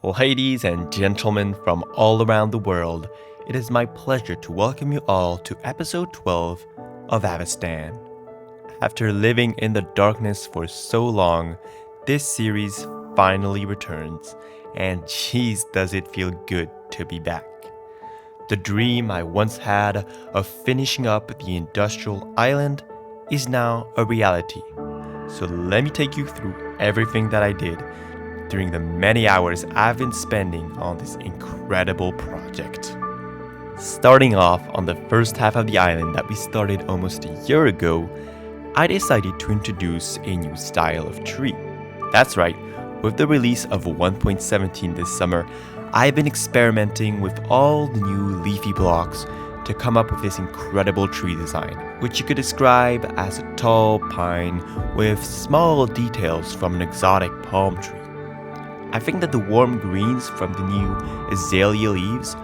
Ladies and gentlemen from all around the world, it is my pleasure to welcome you all to episode 12 of AVESTAN. After living in the darkness for so long, this series finally returns, and geez, does it feel good to be back. The dream I once had of finishing up the industrial island is now a reality. So let me take you through everything that I did during the many hours I've been spending on this incredible project. Starting off on the first half of the island that we started almost a year ago, I decided to introduce a new style of tree. That's right, with the release of 1.17 this summer, I've been experimenting with all the new leafy blocks to come up with this incredible tree design, which you could describe as a tall pine with small details from an exotic palm tree. I think that the warm greens from the new azalea leaves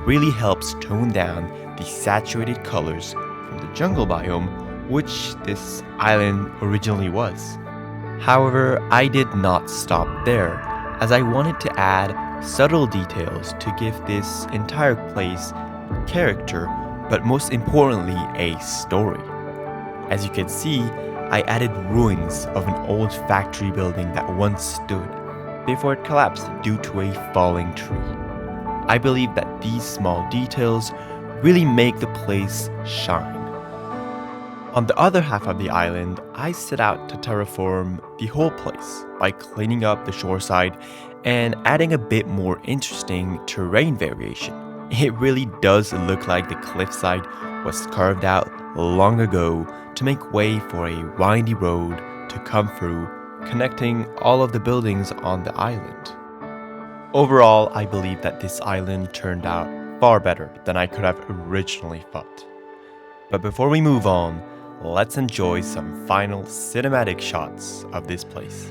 really helps tone down the saturated colors from the jungle biome, which this island originally was. However, I did not stop there, as I wanted to add subtle details to give this entire place character, but most importantly, a story. As you can see, I added ruins of an old factory building that once stood before it collapsed due to a falling tree. I believe that these small details really make the place shine. On the other half of the island, I set out to terraform the whole place by cleaning up the shoreside and adding a bit more interesting terrain variation. It really does look like the cliffside was carved out long ago to make way for a windy road to come through, connecting all of the buildings on the island. Overall, I believe that this island turned out far better than I could have originally thought. But before we move on, let's enjoy some final cinematic shots of this place.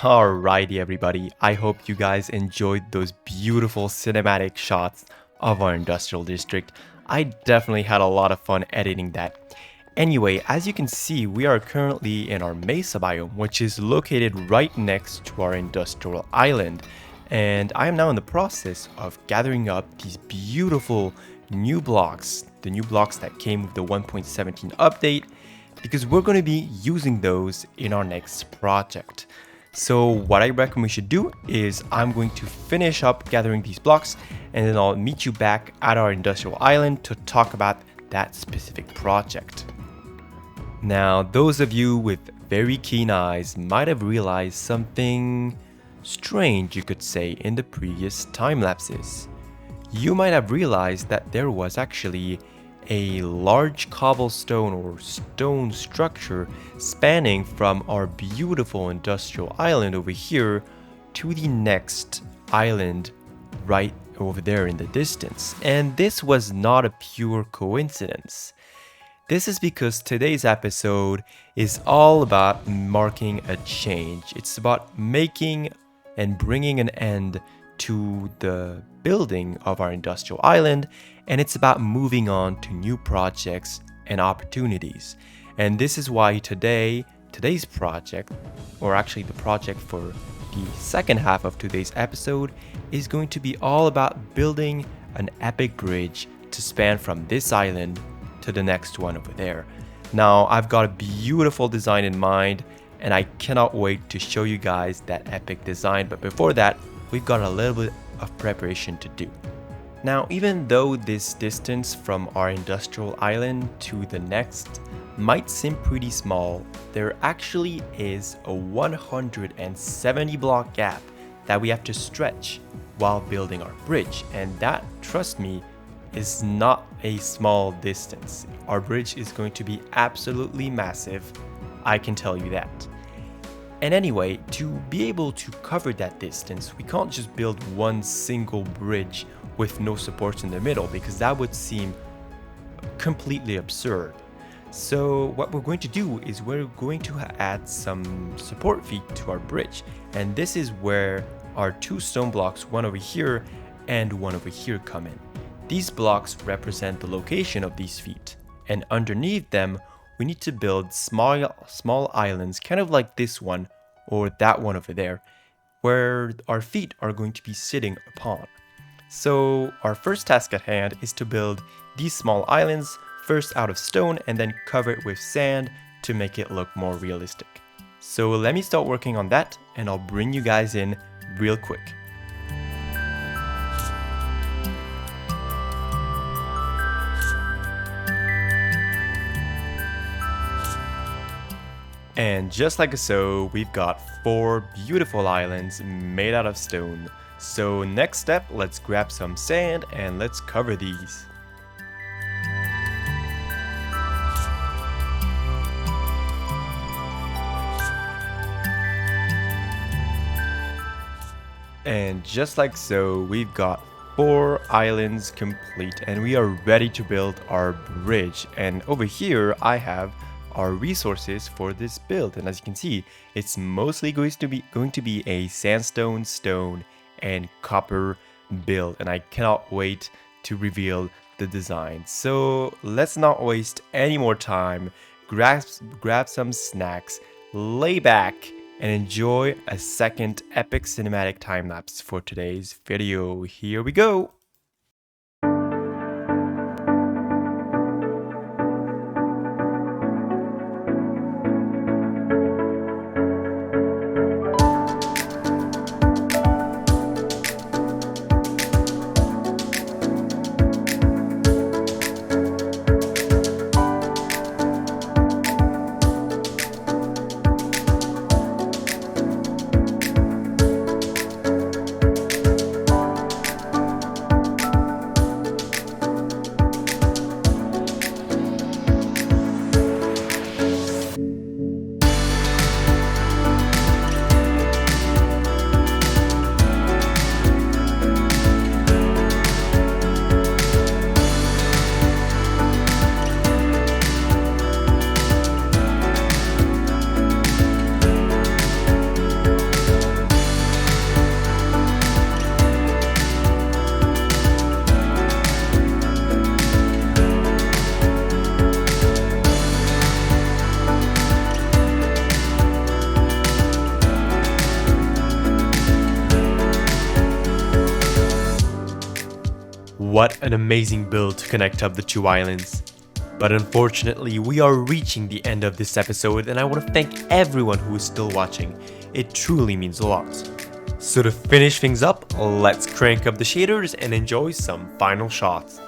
Alrighty everybody, I hope you guys enjoyed those beautiful cinematic shots of our industrial district. I definitely had a lot of fun editing that. Anyway, as you can see, we are currently in our mesa biome, which is located right next to our industrial island. And I am now in the process of gathering up these beautiful new blocks, the new blocks that came with the 1.17 update, because we're going to be using those in our next project. So what I reckon we should do is I'm going to finish up gathering these blocks and then I'll meet you back at our industrial island to talk about that specific project. Now, those of you with very keen eyes might have realized something strange, you could say, in the previous time lapses. You might have realized that there was actually a large cobblestone or stone structure spanning from our beautiful industrial island over here to the next island right over there in the distance. And this was not a pure coincidence. This is because today's episode is all about marking a change. It's about making and bringing an end to the building of our industrial island, and it's about moving on to new projects and opportunities. And this is why today today's project, or actually the project for the second half of today's episode, is going to be all about building an epic bridge to span from this island to the next one over there. Now, I've got a beautiful design in mind, and I cannot wait to show you guys that epic design. But before that, we've got a little bit of preparation to do. Now, even though this distance from our industrial island to the next might seem pretty small, there actually is a 170 block gap that we have to stretch while building our bridge. And that, trust me, is not a small distance. Our bridge is going to be absolutely massive, I can tell you that. And anyway, to be able to cover that distance, we can't just build one single bridge with no supports in the middle, because that would seem completely absurd. So what we're going to do is we're going to add some support feet to our bridge. And this is where our two stone blocks, one over here and one over here, come in. These blocks represent the location of these feet. And underneath them, we need to build small islands, kind of like this one or that one over there, where our feet are going to be sitting upon. So our first task at hand is to build these small islands, first out of stone and then cover it with sand to make it look more realistic. So let me start working on that, and I'll bring you guys in real quick. And just like so, we've got 4 beautiful islands made out of stone. So next step, let's grab some sand and let's cover these. And just like so, we've got 4 islands complete and we are ready to build our bridge. And over here, I have our resources for this build, and as you can see, it's mostly going to be a sandstone, stone, and copper build, and I cannot wait to reveal the design. So let's not waste any more time. Grab some snacks, lay back, and enjoy a second epic cinematic time lapse for today's video. Here we go. What an amazing build to connect up the 2 islands. But unfortunately, we are reaching the end of this episode, and I want to thank everyone who is still watching. It truly means a lot. So to finish things up, let's crank up the shaders and enjoy some final shots.